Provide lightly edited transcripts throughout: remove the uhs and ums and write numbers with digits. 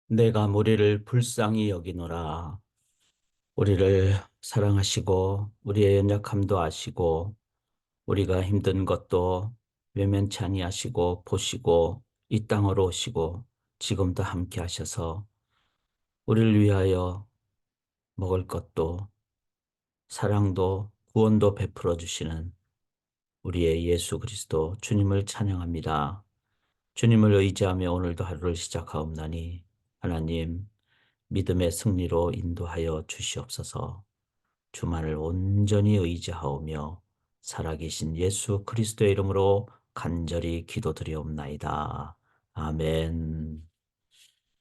내가 우리를 불쌍히 여기노라. 우리를 사랑하시고 우리의 연약함도 아시고 우리가 힘든 것도 외면치 아니하시고 보시고 이 땅으로 오시고 지금도 함께 하셔서 우리를 위하여 먹을 것도 사랑도 구원도 베풀어 주시는 우리의 예수 그리스도 주님을 찬양합니다. 주님을 의지하며 오늘도 하루를 시작하옵나니 하나님 믿음의 승리로 인도하여 주시옵소서. 주만을 온전히 의지하오며 살아계신 예수 그리스도의 이름으로 간절히 기도드리옵나이다. 아멘.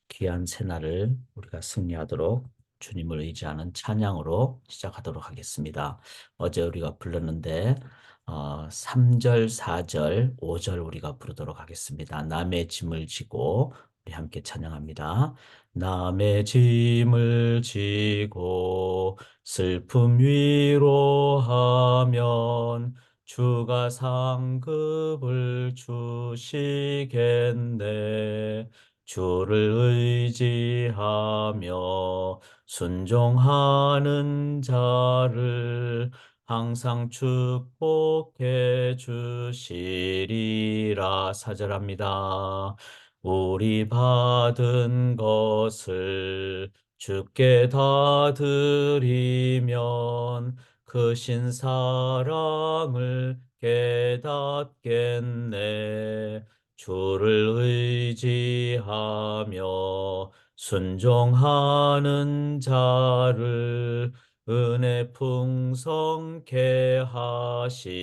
귀한 새날을 우리가 승리하도록 주님을 의지하는 찬양으로 시작하도록 하겠습니다. 어제 우리가 불렀는데 3절, 4절, 5절 우리가 부르도록 하겠습니다. 남의 짐을 지고 우리 함께 찬양합니다. 남의 짐을 지고 슬픔 위로하면 주가 상급을 주시겠네. 주를 의지하며 순종하는 자를 항상 축복해 주시리라. 사절합니다. 우리 받은 것을 주께 다 드리면 크신 사랑을 깨닫겠네. 주를 의지하며 순종하는 자를 은혜 풍성케 하시리라.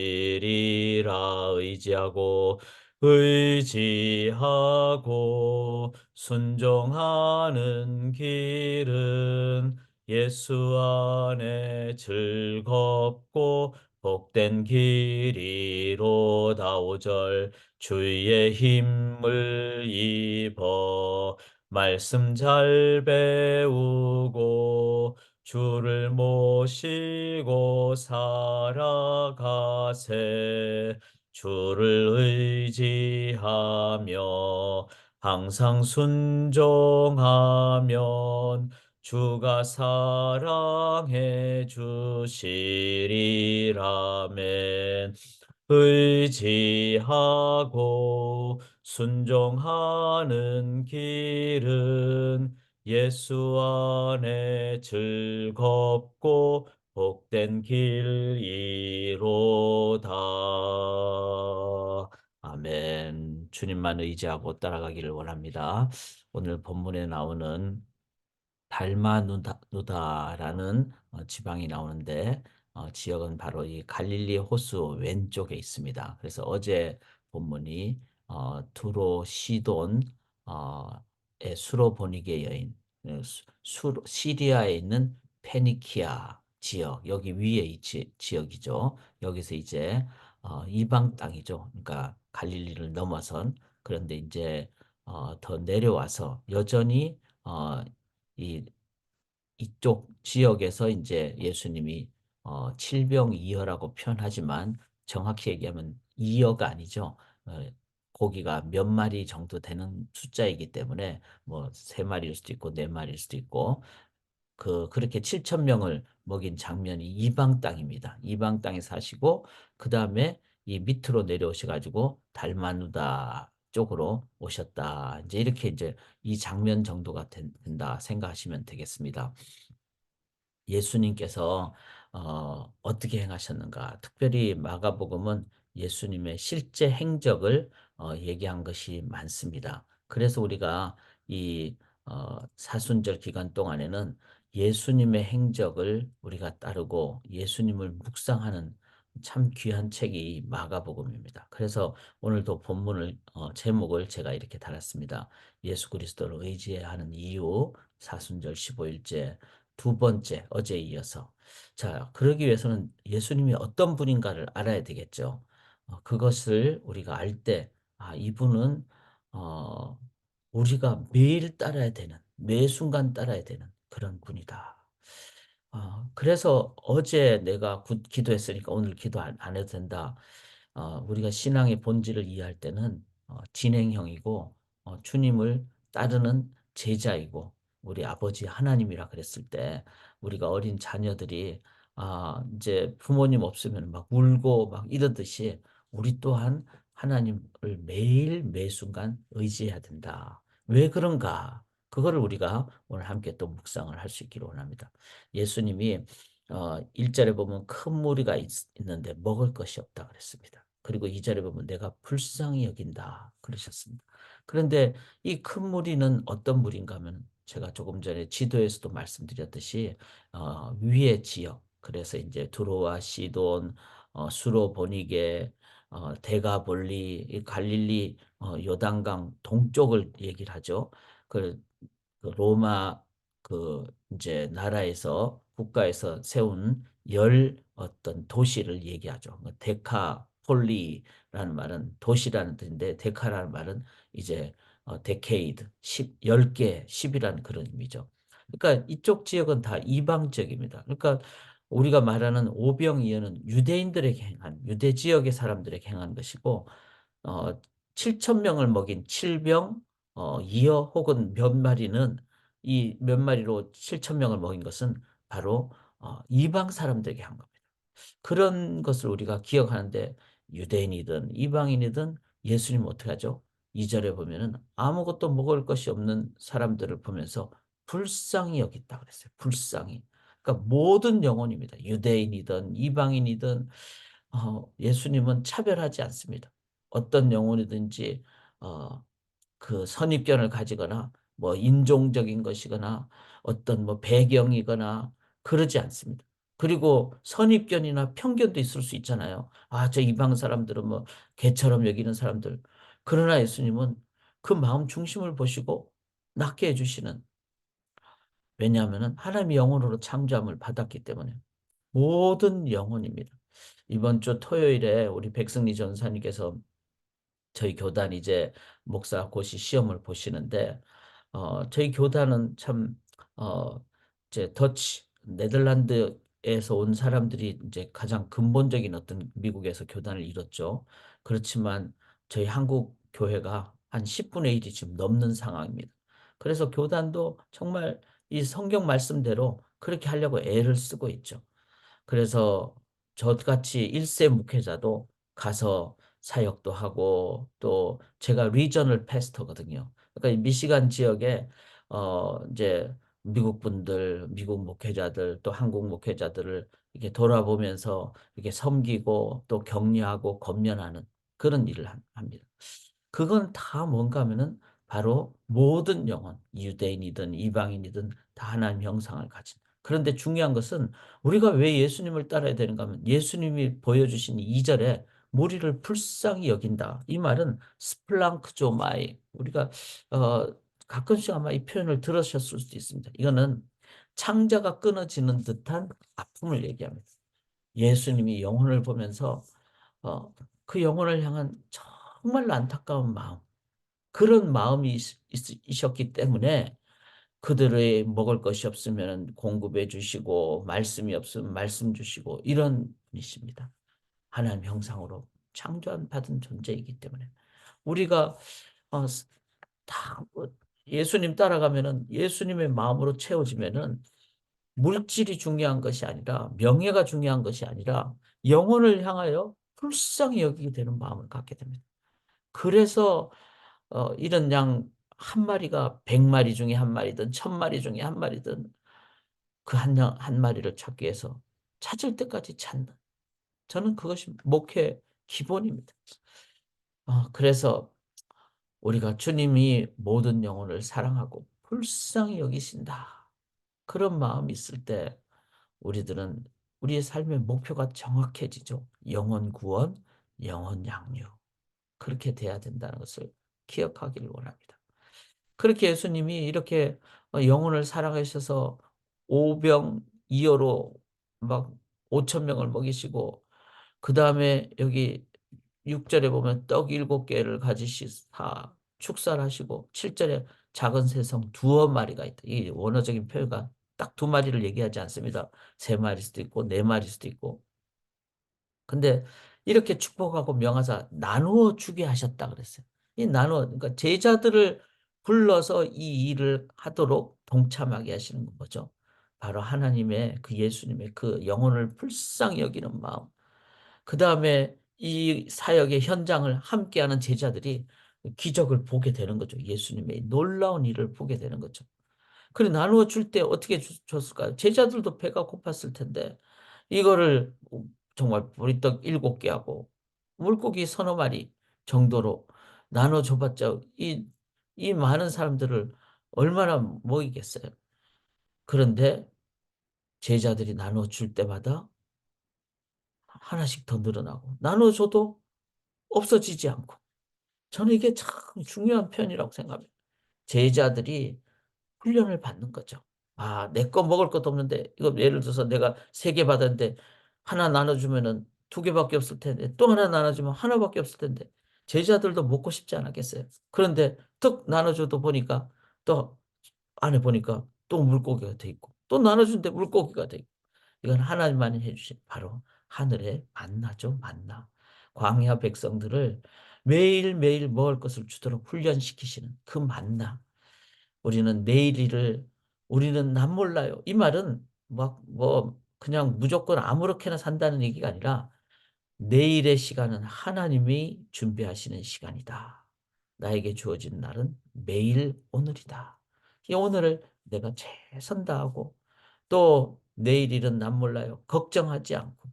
의지하고 순종하는 길은 예수 안에 즐겁고 복된 길이로다. 5절 주의 힘을 입어 말씀 잘 배우고 주를 모시고 살아가세. 주를 의지하며 항상 순종하면 주가 사랑해 주시리라멘. 의지하고 순종하는 길은 예수 안에 즐겁고 복된 길이로다. 아멘. 주님만 의지하고 따라가기를 원합니다. 오늘 본문에 나오는 달마누다라는 지방이 나오는데 지역은 바로 이 갈릴리 호수 왼쪽에 있습니다. 그래서 어제 본문이 두로 시돈 의 수로보니게 여인, 시리아에 있는 페니키아 지역, 여기 위에 이 지역이죠. 여기서 이제 이방 땅이죠. 그러니까 갈릴리를 넘어선. 그런데 이제 더 내려와서 여전히 이 이쪽 지역에서 이제 예수님이 칠병이어라고 표현하지만 정확히 얘기하면 이어가 아니죠. 어, 고기가 몇 마리 정도 되는 숫자이기 때문에 뭐 세 마리일 수도 있고 네 마리일 수도 있고 그렇게 7천 명을 먹인 장면이 이방 땅입니다. 이방 땅에 사시고 그 다음에 이 밑으로 내려오셔가지고 달마누다 쪽으로 오셨다. 이제 이렇게 이제 이 장면 정도가 된다 생각하시면 되겠습니다. 예수님께서 어떻게 행하셨는가? 특별히 마가복음은 예수님의 실제 행적을 얘기한 것이 많습니다. 그래서 우리가 이 사순절 기간 동안에는 예수님의 행적을 우리가 따르고 예수님을 묵상하는 참 귀한 책이 마가복음입니다. 그래서 오늘도 본문을 제목을 제가 이렇게 달았습니다. 예수 그리스도를 의지해야 하는 이유, 사순절 15일째 두 번째, 어제에 이어서. 자, 그러기 위해서는 예수님이 어떤 분인가를 알아야 되겠죠. 그것을 우리가 알 때, 이분은, 어, 우리가 매일 따라야 되는, 매 순간 따라야 되는 그런 분이다. 그래서 어제 내가 기도했으니까 오늘 기도 안 해도 된다. 우리가 신앙의 본질을 이해할 때는 진행형이고 주님을 따르는 제자이고 우리 아버지 하나님이라 그랬을 때 우리가 어린 자녀들이 이제 부모님 없으면 막 울고 막 이러듯이 우리 또한 하나님을 매일 매순간 의지해야 된다. 왜 그런가? 그거를 우리가 오늘 함께 또 묵상을 할 수 있기를 원합니다. 예수님이 1절에 보면 큰 무리가 있는데 먹을 것이 없다 그랬습니다. 그리고 2절에 보면 내가 불쌍히 여긴다 그러셨습니다. 그런데 이 큰 무리는 어떤 무리인가 하면 제가 조금 전에 지도에서도 말씀드렸듯이 위의 지역, 그래서 이제 두로와 시돈, 수로 보니게, 데가볼리, 이 갈릴리, 요단강 동쪽을 얘기를 하죠. 그, 그 로마 그 이제 나라에서 국가에서 세운 열 어떤 도시를 얘기하죠. 데카폴리라는 말은 도시라는 뜻인데 데카라는 말은 이제 데케이드, 10개, 10이라는 그런 의미죠. 그러니까 이쪽 지역은 다 이방 지역입니다. 그러니까 우리가 말하는 오병이어는 유대인들에게 행한, 유대 지역의 사람들에게 행한 것이고, 어, 7천 명을 먹인 칠병, 이어 혹은 몇 마리는 이 몇 마리로 7천 명을 먹인 것은 바로 이방 사람들에게 한 겁니다. 그런 것을 우리가 기억하는데 유대인이든 이방인이든 예수님 어떻게 하죠? 2절에 보면은 아무것도 먹을 것이 없는 사람들을 보면서 불쌍히 여겼다 그랬어요. 불쌍히. 그러니까 모든 영혼입니다. 유대인이든 이방인이든 예수님은 차별하지 않습니다. 어떤 영혼이든지 어, 그 선입견을 가지거나 뭐 인종적인 것이거나 어떤 뭐 배경이거나 그러지 않습니다. 그리고 선입견이나 편견도 있을 수 있잖아요. 저 이방 사람들은 뭐 개처럼 여기는 사람들. 그러나 예수님은 그 마음 중심을 보시고 낫게 해주시는, 왜냐하면 하나님이 영혼으로 창조함을 받았기 때문에 모든 영혼입니다. 이번 주 토요일에 우리 백승리 전사님께서 저희 교단 이제 목사 고시 시험을 보시는데 저희 교단은 참 이제 더치 네덜란드에서 온 사람들이 이제 가장 근본적인 어떤 미국에서 교단을 이뤘죠. 그렇지만 저희 한국 교회가 한 10분의 1이 지금 넘는 상황입니다. 그래서 교단도 정말 이 성경 말씀대로 그렇게 하려고 애를 쓰고 있죠. 그래서 저같이 1세 목회자도 가서 사역도 하고 또 제가 리저널 패스터거든요. 그러니까 이 미시간 지역에 이제 미국 분들, 미국 목회자들 또 한국 목회자들을 이렇게 돌아보면서 이렇게 섬기고 또 격려하고 권면하는 그런 일을 합니다. 그건 다 뭔가 하면은 바로 모든 영혼, 유대인이든 이방인이든 다 하나님 형상을 가진. 그런데 중요한 것은 우리가 왜 예수님을 따라야 되는가 하면 예수님이 보여주신 2절에 무리를 불쌍히 여긴다. 이 말은 스플랑크조마이. 우리가 어, 가끔씩 아마 이 표현을 들으셨을 수도 있습니다. 이거는 창자가 끊어지는 듯한 아픔을 얘기합니다. 예수님이 영혼을 보면서 어, 그 영혼을 향한 정말로 안타까운 마음, 그런 마음이 있으셨기 때문에 그들의 먹을 것이 없으면 공급해 주시고 말씀이 없으면 말씀 주시고 이런 분이십니다. 하나님 형상으로 창조한 받은 존재이기 때문에 우리가 어, 다 예수님 따라가면은 예수님의 마음으로 채워지면은 물질이 중요한 것이 아니라 명예가 중요한 것이 아니라 영혼을 향하여 불쌍히 여기게 되는 마음을 갖게 됩니다. 그래서 이런 양 한 마리가 100마리 중에 한 마리든 1000마리 중에 한 마리든 그 한 마리를 찾기 위해서 찾을 때까지 찾는, 저는 그것이 목회 기본입니다. 그래서 우리가 주님이 모든 영혼을 사랑하고 불쌍히 여기신다, 그런 마음이 있을 때 우리들은 우리의 삶의 목표가 정확해지죠. 영혼 구원, 영혼 양육, 그렇게 돼야 된다는 것을 기억하기를 원합니다. 그렇게 예수님이 이렇게 영혼을 사랑하셔서 오병이어로 막 5천 명을 먹이시고 그 다음에 여기 6절에 보면 떡 7개를 가지시사 축사하시고 7절에 작은 새성 두어 마리가 있다. 이 원어적인 표현가 딱 두 마리를 얘기하지 않습니다. 세 마리일 수도 있고 네 마리일 수도 있고. 근데 이렇게 축복하고 명하사 나누어 주게 하셨다 그랬어요. 이 나누어, 그러니까 제자들을 불러서 이 일을 하도록 동참하게 하시는 거죠. 바로 하나님의 그 예수님의 그 영혼을 불쌍히 여기는 마음. 그 다음에 이 사역의 현장을 함께하는 제자들이 기적을 보게 되는 거죠. 예수님의 놀라운 일을 보게 되는 거죠. 그래 나누어 줄 때 어떻게 줬을까요? 제자들도 배가 고팠을 텐데 이거를 정말 보리떡 7개하고 물고기 서너 마리 정도로 나눠 줘봤자 이 많은 사람들을 얼마나 먹이겠어요. 그런데 제자들이 나눠 줄 때마다 하나씩 더 늘어나고 나눠줘도 없어지지 않고 저는 이게 참 중요한 표현이라고 생각합니다. 제자들이 훈련을 받는 거죠. 아, 내 거 먹을 것도 없는데 이거 예를 들어서 내가 3개 받았는데 하나 나눠주면은 2개밖에 없을 텐데 또 하나 나눠주면 하나밖에 없을 텐데 제자들도 먹고 싶지 않았겠어요. 그런데 툭 나눠줘도 보니까 또 안에 보니까 또 물고기가 돼 있고 또 나눠주는데 물고기가 돼 있고 이건 하나님만이 해주신 바로 하늘의 만나죠, 만나. 광야 백성들을 매일매일 먹을 것을 주도록 훈련시키시는 그 만나. 우리는 내일 우리는 남 몰라요. 이 말은 막 뭐 그냥 무조건 아무렇게나 산다는 얘기가 아니라 내일의 시간은 하나님이 준비하시는 시간이다. 나에게 주어진 날은 매일 오늘이다. 이 오늘을 내가 최선 다하고 또 내일 일은 난 몰라요. 걱정하지 않고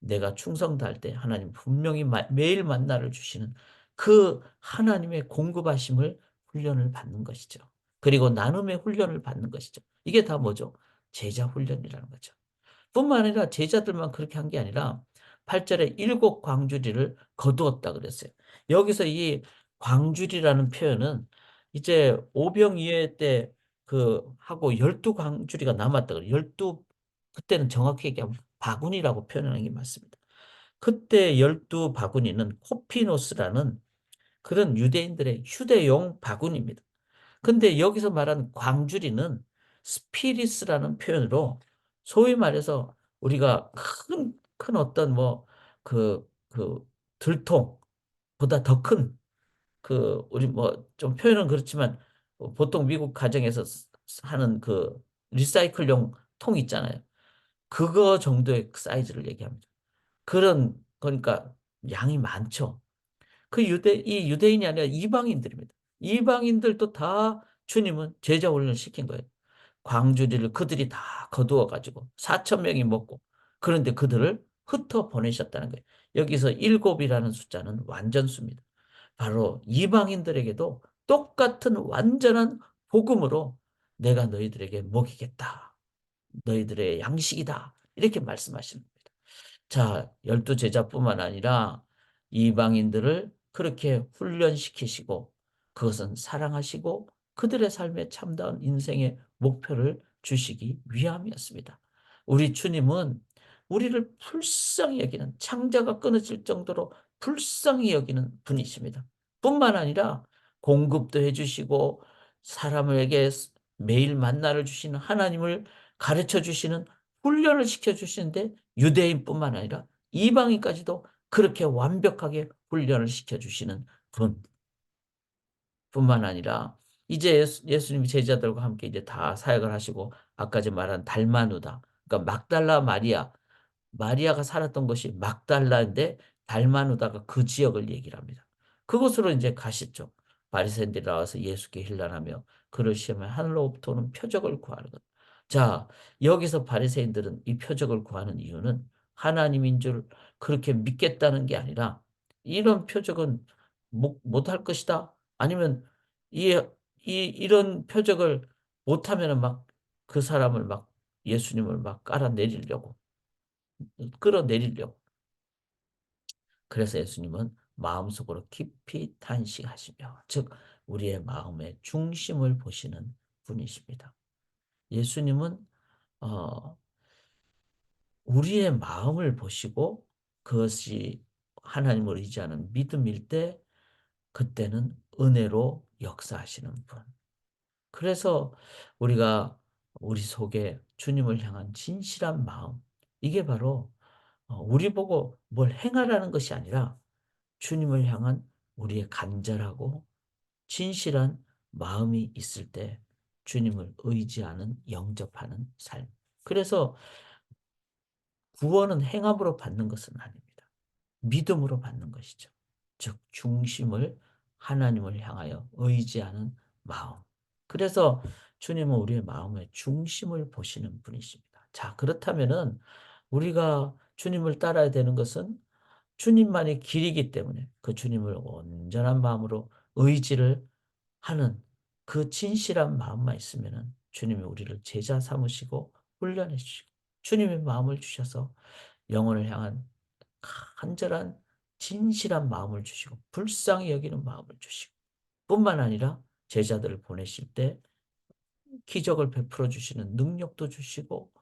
내가 충성 다할 때 하나님 분명히 매일 만나를 주시는 그 하나님의 공급하심을 훈련을 받는 것이죠. 그리고 나눔의 훈련을 받는 것이죠. 이게 다 뭐죠? 제자 훈련이라는 거죠. 뿐만 아니라 제자들만 그렇게 한 게 아니라 8절에 7광주리를 거두었다 그랬어요. 여기서 이 광주리라는 표현은 이제 오병이어 때 그 하고 12광주리가 남았다 그래요. 12 그때는 정확히 얘기하면 바구니라고 표현하는 게 맞습니다. 그때 12바구니는 코피노스라는 그런 유대인들의 휴대용 바구니입니다. 근데 여기서 말하는 광주리는 스피리스라는 표현으로 소위 말해서 우리가 큰 어떤 뭐 그 들통보다 더 큰 우리 뭐 좀 표현은 그렇지만 보통 미국 가정에서 하는 그 리사이클용 통 있잖아요. 그거 정도의 사이즈를 얘기합니다. 그런 그러니까 양이 많죠. 이 유대인이 아니라 이방인들입니다. 이방인들도 다 주님은 제자 훈련을 시킨 거예요. 광주리를 그들이 다 거두어 가지고 4천 명이 먹고 그런데 그들을 흩어 보내셨다는 거예요. 여기서 7이라는 숫자는 완전수입니다. 바로 이방인들에게도 똑같은 완전한 복음으로 내가 너희들에게 먹이겠다. 너희들의 양식이다. 이렇게 말씀하시는 겁니다. 자, 12제자뿐만 아니라 이방인들을 그렇게 훈련시키시고 그것은 사랑하시고 그들의 삶에 참다운 인생의 목표를 주시기 위함이었습니다. 우리 주님은 우리를 불쌍히 여기는 창자가 끊어질 정도로 불쌍히 여기는 분이십니다. 뿐만 아니라 공급도 해주시고 사람에게 매일 만나를 주시는 하나님을 가르쳐 주시는 훈련을 시켜 주시는데 유대인뿐만 아니라 이방인까지도 그렇게 완벽하게 훈련을 시켜주시는 분 뿐만 아니라 이제 예수님이 제자들과 함께 이제 다 사역을 하시고 아까 전 말한 달마누다 그러니까 막달라 마리아 마리아가 살았던 것이 막달라인데 달마누다가 그 지역을 얘기를 합니다. 그곳으로 이제 가시죠. 바리새인들이 나와서 예수께 힐난하며 그를 시험해 하늘로부터 오는 표적을 구하는 것. 자, 여기서 바리새인들은 이 표적을 구하는 이유는 하나님인 줄 그렇게 믿겠다는 게 아니라 이런 표적은 못할 것이다. 아니면 이런 표적을 못하면은 막 그 사람을 막 예수님을 막 깔아내리려고 끌어내리려고. 그래서 예수님은 마음속으로 깊이 탄식하시며, 즉 우리의 마음의 중심을 보시는 분이십니다. 예수님은 어, 우리의 마음을 보시고 그것이 하나님을 의지하는 믿음일 때 그때는 은혜로 역사하시는 분. 그래서 우리가 우리 속에 주님을 향한 진실한 마음, 이게 바로 우리 보고 뭘 행하라는 것이 아니라 주님을 향한 우리의 간절하고 진실한 마음이 있을 때 주님을 의지하는 영접하는 삶. 그래서 구원은 행함으로 받는 것은 아닙니다. 믿음으로 받는 것이죠. 즉 중심을 하나님을 향하여 의지하는 마음. 그래서 주님은 우리의 마음의 중심을 보시는 분이십니다. 자, 그렇다면은 우리가 주님을 따라야 되는 것은 주님만의 길이기 때문에 그 주님을 온전한 마음으로 의지를 하는 그 진실한 마음만 있으면은 주님이 우리를 제자 삼으시고 훈련해 주시고 주님의 마음을 주셔서 영혼을 향한 간절한 진실한 마음을 주시고 불쌍히 여기는 마음을 주시고 뿐만 아니라 제자들을 보내실 때 기적을 베풀어 주시는 능력도 주시고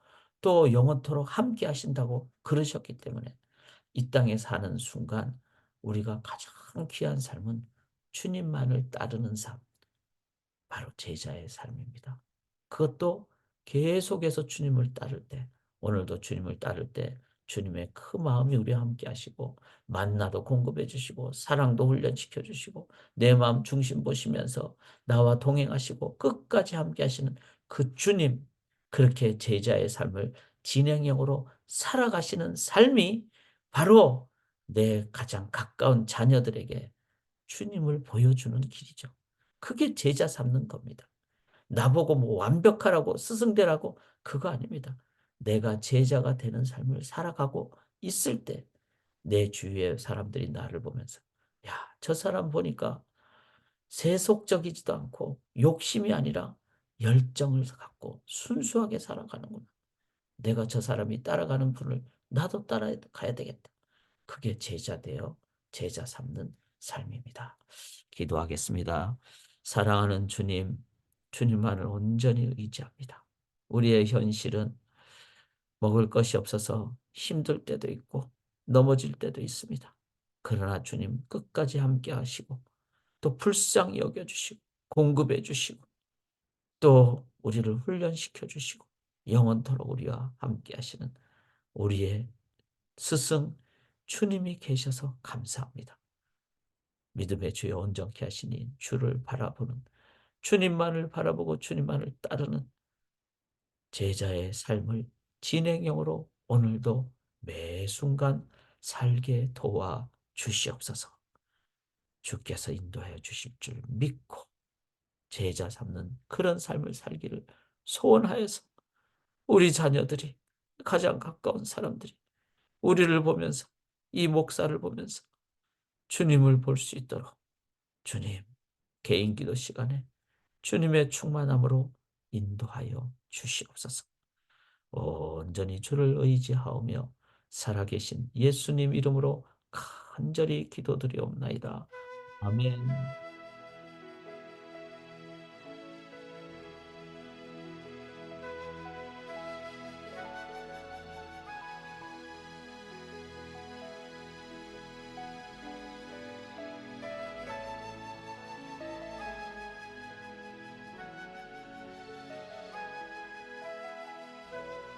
또 영원토록 함께 하신다고 그러셨기 때문에 이 땅에 사는 순간 우리가 가장 귀한 삶은 주님만을 따르는 삶, 바로 제자의 삶입니다. 그것도 계속해서 주님을 따를 때, 오늘도 주님을 따를 때 주님의 그 마음이 우리와 함께 하시고 만나도 공급해 주시고 사랑도 훈련시켜 주시고 내 마음 중심 보시면서 나와 동행하시고 끝까지 함께 하시는 그 주님, 그렇게 제자의 삶을 진행형으로 살아가시는 삶이 바로 내 가장 가까운 자녀들에게 주님을 보여주는 길이죠. 그게 제자 삼는 겁니다. 나보고 뭐 완벽하라고 스승되라고 그거 아닙니다. 내가 제자가 되는 삶을 살아가고 있을 때 내 주위의 사람들이 나를 보면서 야, 저 사람 보니까 세속적이지도 않고 욕심이 아니라 열정을 갖고 순수하게 살아가는구나. 내가 저 사람이 따라가는 분을 나도 따라가야 되겠다. 그게 제자 되어 제자 삼는 삶입니다. 기도하겠습니다. 사랑하는 주님, 주님만을 온전히 의지합니다. 우리의 현실은 먹을 것이 없어서 힘들 때도 있고 넘어질 때도 있습니다. 그러나 주님 끝까지 함께 하시고 또 불쌍히 여겨주시고 공급해 주시고 또 우리를 훈련시켜 주시고 영원토록 우리와 함께 하시는 우리의 스승 주님이 계셔서 감사합니다. 믿음의 주여 온전케 하시니 주를 바라보는 주님만을 바라보고 주님만을 따르는 제자의 삶을 진행형으로 오늘도 매 순간 살게 도와 주시옵소서. 주께서 인도하여 주실 줄 믿고 제자 삼는 그런 삶을 살기를 소원하여서 우리 자녀들이 가장 가까운 사람들이 우리를 보면서 이 목사를 보면서 주님을 볼 수 있도록 주님 개인 기도 시간에 주님의 충만함으로 인도하여 주시옵소서. 온전히 주를 의지하오며 살아계신 예수님 이름으로 간절히 기도드리옵나이다. 아멘.